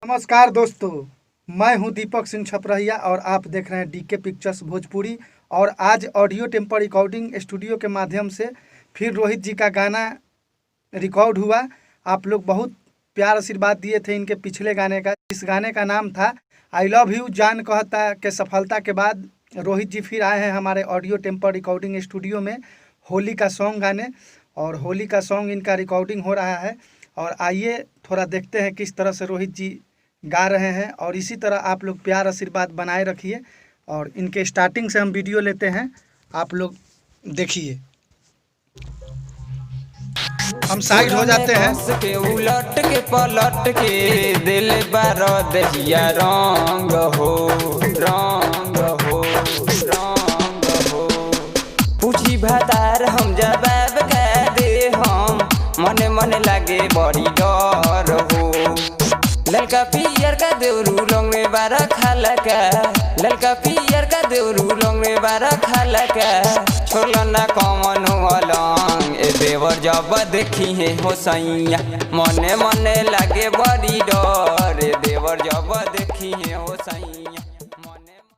नमस्कार दोस्तों, मैं हूं दीपक सिंह छपरहिया और आप देख रहे हैं डीके पिक्चर्स भोजपुरी। और आज ऑडियो टेम्पर रिकॉर्डिंग स्टूडियो के माध्यम से फिर रोहित जी का गाना रिकॉर्ड हुआ। आप लोग बहुत प्यार आशीर्वाद दिए थे इनके पिछले गाने का। इस गाने का नाम था आई लव यू जान कहता के सफलता के बाद रोहित जी फिर आए हैं हमारे ऑडियो टेम्पर रिकॉर्डिंग स्टूडियो में होली का सॉन्ग गाने। और होली का सॉन्ग इनका रिकॉर्डिंग हो रहा है और आइए थोड़ा देखते हैं किस तरह से रोहित जी गा रहे हैं। और इसी तरह आप लोग प्यार आशीर्वाद बनाए रखिए। और इनके स्टार्टिंग से हम वीडियो लेते हैं, आप लोग देखिए। हम साइड हो जाते हैं। के उलट के पलट के दिल बारो दहिया रंग हो रंग हो रंग हो। पूछी भतार हम जवाब कह दे हम मने मने लागे बड़ी डर हो। ललका पियर का देवरू लोंग में बारा खाला का, ललका पियर का देवरू लोंग में बारा खाला का। छोला ना कौन अलंग ए देवर जब देखी है हो सैया मने मने लागे बड़ी